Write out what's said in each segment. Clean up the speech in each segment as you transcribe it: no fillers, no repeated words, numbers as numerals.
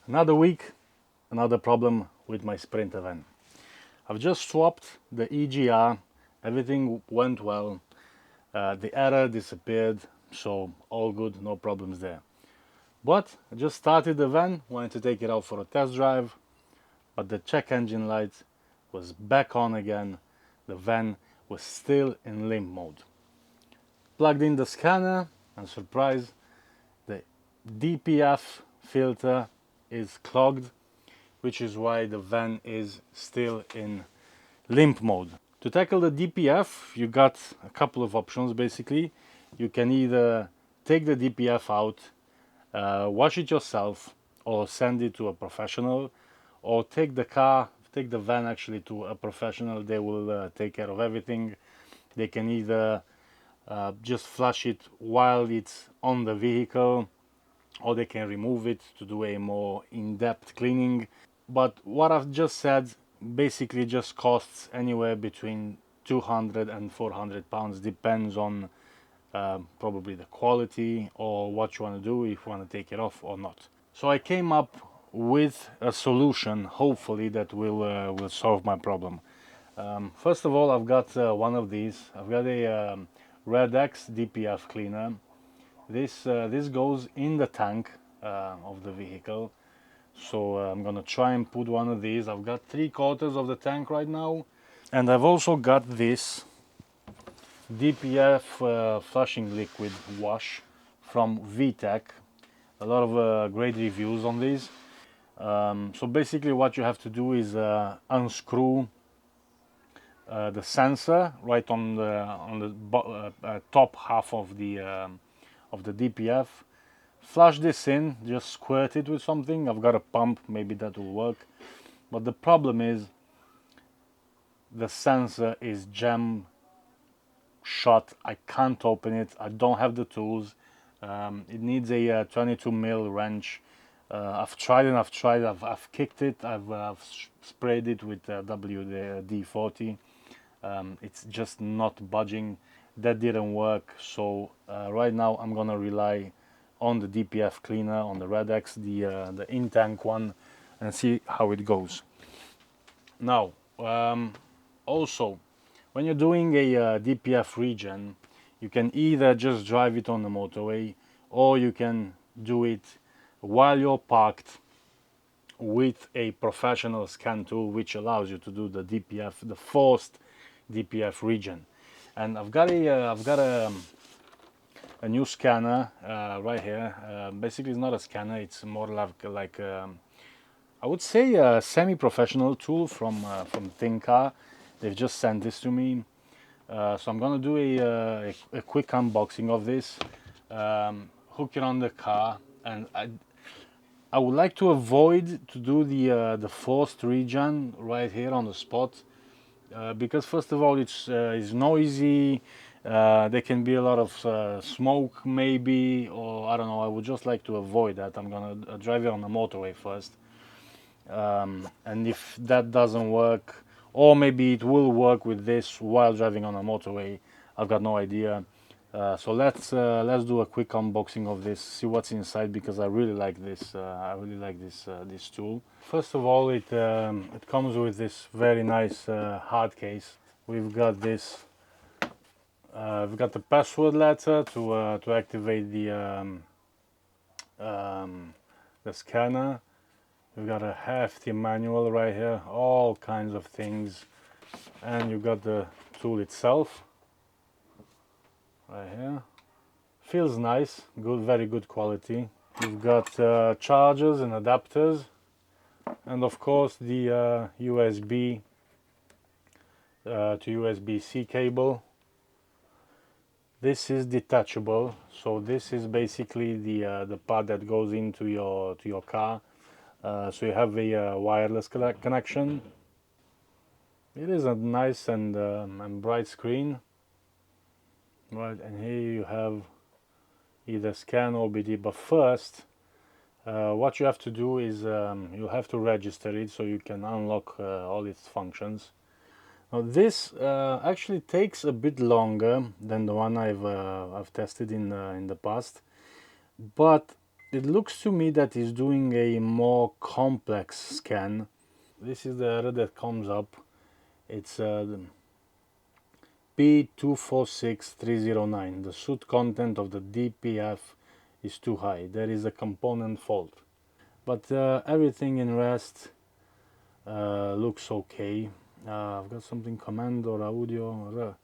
Another week, another problem with my Sprinter van. I've just swapped the EGR, everything went well, the error disappeared, so all good, no problems there. But I just started the van, wanted to take it out for a test drive, but the check engine light was back on again, the van was still in limp mode. Plugged in the scanner, and surprise, the DPF filter is clogged, which is why the van is still in limp mode. To tackle the DPF, you got a couple of options basically. You can either take the DPF out, wash it yourself, or send it to a professional, or take the van actually to a professional. They will take care of everything. They can either just flush it while it's on the vehicle, or they can remove it to do a more in-depth cleaning. But what I've just said basically just costs anywhere between 200 and 400 pounds, depends on probably the quality or what you want to do, if you want to take it off or not. So I came up with a solution, hopefully that will solve my problem. First of all, I've got one of these. I've got a Regen DPF cleaner. This goes in the tank of the vehicle. So I'm gonna try and put one of these. I've got 3/4 of the tank right now, and I've also got this DPF flushing liquid wash from VTech. A lot of great reviews on these. So basically what you have to do is unscrew the sensor right on the top half of the DPF. Flush this in, just squirt it with something. I've got a pump, maybe that will work. But the problem is the sensor is jam shut. I can't open it. I don't have the tools. It needs a 22mm wrench. I've tried and I've tried. I've kicked it. I've sprayed it with WD-40. It's just not budging. That didn't work. So right now I'm gonna rely on the DPF cleaner, on the Regen, the in-tank one, and see how it goes. Now, also, when you're doing a DPF regen, you can either just drive it on the motorway, or you can do it while you're parked with a professional scan tool, which allows you to do the DPF, the forced DPF regen. And I've got a new scanner right here. Basically it's not a scanner, it's more like I would say a semi-professional tool from ThinkScan. They've just sent this to me, so I'm gonna do a quick unboxing of this, hook it on the car, and I would like to avoid to do the forced regen right here on the spot, because first of all it's noisy. There can be a lot of smoke maybe, or I don't know. I would just like to avoid that. I'm gonna drive it on the motorway first, and if that doesn't work, or maybe it will work with this while driving on a motorway, I've got no idea. So let's do a quick unboxing of this, see what's inside, because I really like this. This tool. First of all, it comes with this very nice hard case. We've got this. We've got the password letter to activate the scanner. We've got a hefty manual right here, all kinds of things, and you've got the tool itself right here. Feels nice, good, very good quality. You've got chargers and adapters, and of course the USB to USB-C cable. This is detachable, so this is basically the part that goes into your car. So you have a wireless connection. It is a nice and bright screen, right? And here you have either scan or BD. But first, what you have to do is you have to register it so you can unlock all its functions. Now this actually takes a bit longer than the one I've tested in the past, but it looks to me that it's doing a more complex scan. This is the error that comes up. It's P246309. The soot content of the DPF is too high. There is a component fault. But everything in rest looks okay. I've got something command or audio.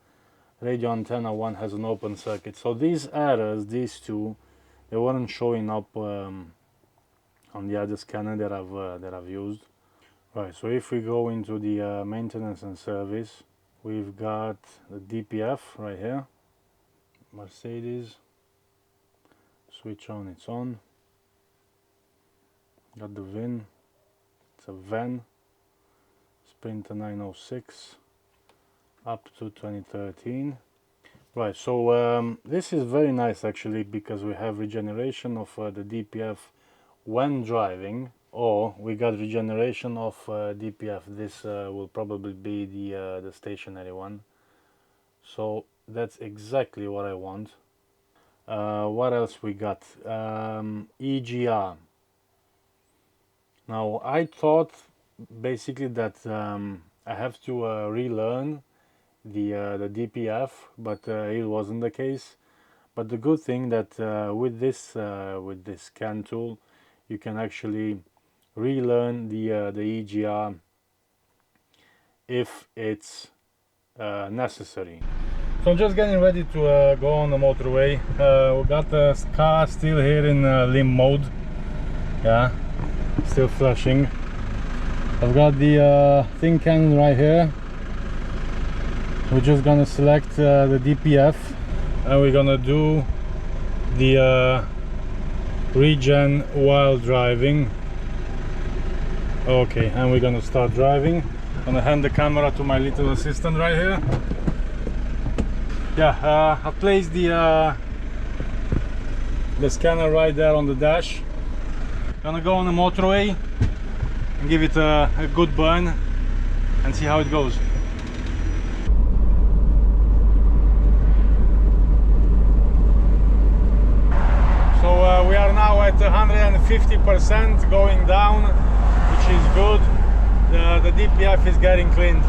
Radio antenna 1 has an open circuit. So these errors, these two, they weren't showing up on the other scanner that I've used. Right, so if we go into the maintenance and service, we've got the DPF right here. Mercedes. Switch on, it's on. Got the VIN. It's a van. Sprinter 906. Up to 2013. Right, so this is very nice actually, because we have regeneration of the DPF when driving, or we got regeneration of DPF. This will probably be the stationary one. So that's exactly what I want. What else we got? EGR. Now I thought basically that I have to relearn the DPF, but it wasn't the case. But the good thing that with this scan tool, you can actually relearn the EGR if it's necessary. So I'm just getting ready to go on the motorway. We got the car still here in limp mode. Yeah, still flashing. I've got the ThinkScan right here. We're just gonna select the DPF, and we're gonna do the Regen while driving. Okay, and we're gonna start driving. I'm gonna hand the camera to my little assistant right here. Yeah, I placed the scanner right there on the dash. Gonna go on the motorway and give it a good burn and see how it goes. So we are now at 150% going down, which is good. The DPF is getting cleaned.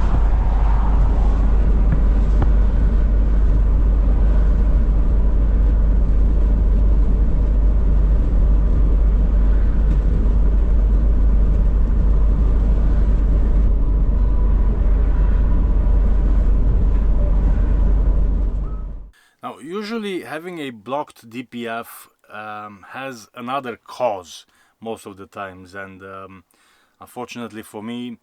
Now, usually having a blocked DPF has another cause most of the times, and unfortunately for me,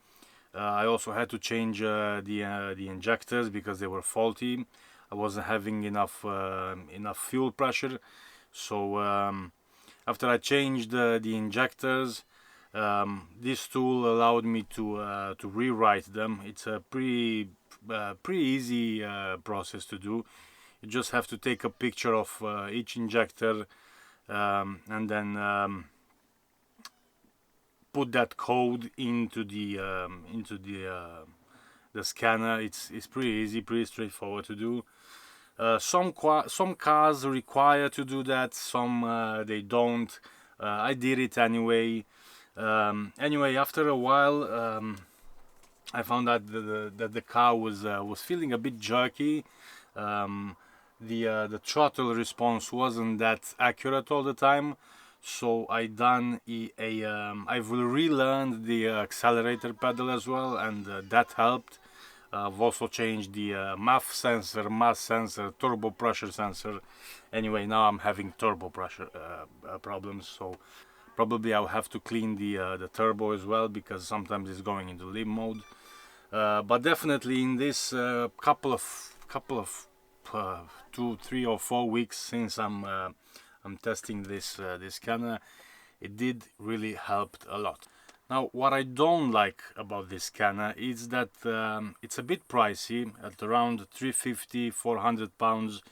I also had to change the injectors because they were faulty. I wasn't having enough fuel pressure, so after I changed the injectors, this tool allowed me to rewrite them. It's a pretty easy process to do. You just have to take a picture of each injector and then put that code into the scanner. It's pretty easy, pretty straightforward to do. Some cars require to do that, some they don't. I did it anyway. Anyway, after a while, I found that the car was feeling a bit jerky. The throttle response wasn't that accurate all the time, so I've relearned the accelerator pedal as well, and that helped. I've also changed the MAF sensor, mass sensor, turbo pressure sensor. Anyway, now I'm having turbo pressure problems, so probably I'll have to clean the turbo as well, because sometimes it's going into limp mode. But definitely in this couple of 2, 3 or 4 weeks since I'm testing this scanner, it did really helped a lot. Now, what I don't like about this scanner is that it's a bit pricey, at around 350–400 pounds,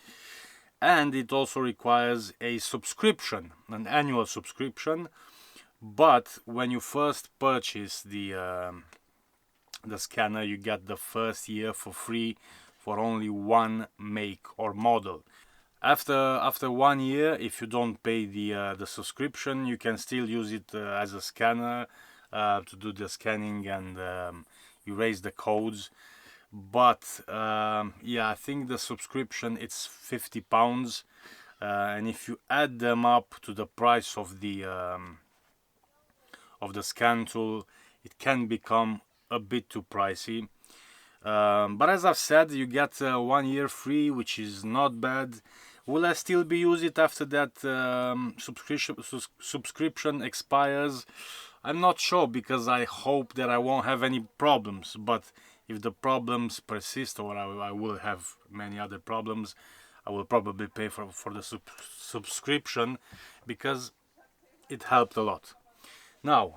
and it also requires a subscription, an annual subscription. But when you first purchase the scanner, you get the first year for free for only one make or model. After 1 year, if you don't pay the subscription, you can still use it as a scanner to do the scanning and erase the codes. But yeah, I think the subscription, it's £50, and if you add them up to the price of the scan tool, it can become a bit too pricey. But as I've said, you get 1 year free, which is not bad. Will I still be use it after that subscription expires? I'm not sure, because I hope that I won't have any problems. But if the problems persist, or I will have many other problems, I will probably pay for the subscription, because it helped a lot. Now,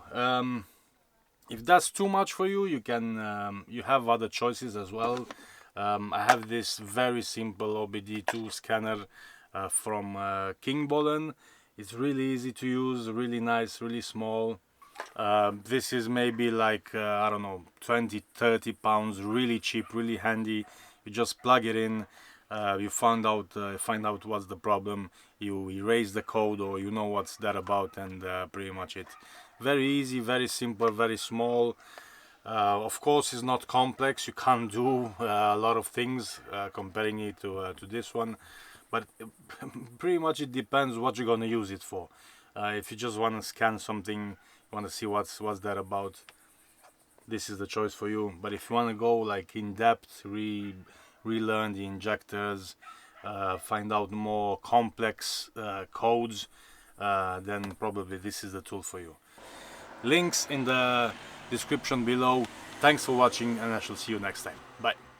if that's too much for you, you can you have other choices as well. I have this very simple OBD2 scanner from KINGBOLEN. It's really easy to use, really nice, really small. This is maybe like I don't know, 20-30 pounds, really cheap, really handy. You just plug it in, you find out what's the problem, you erase the code, or you know what's that about, and pretty much it. Very easy, very simple, very small. Of course, it's not complex. You can't do a lot of things comparing it to this one, but pretty much it depends what you're gonna use it for. If you just want to scan something, want to see what's that about, this is the choice for you. But if you want to go like in depth, relearn the injectors, find out more complex codes, then probably this is the tool for you. Links in the description below. Thanks for watching, and I shall see you next time. Bye.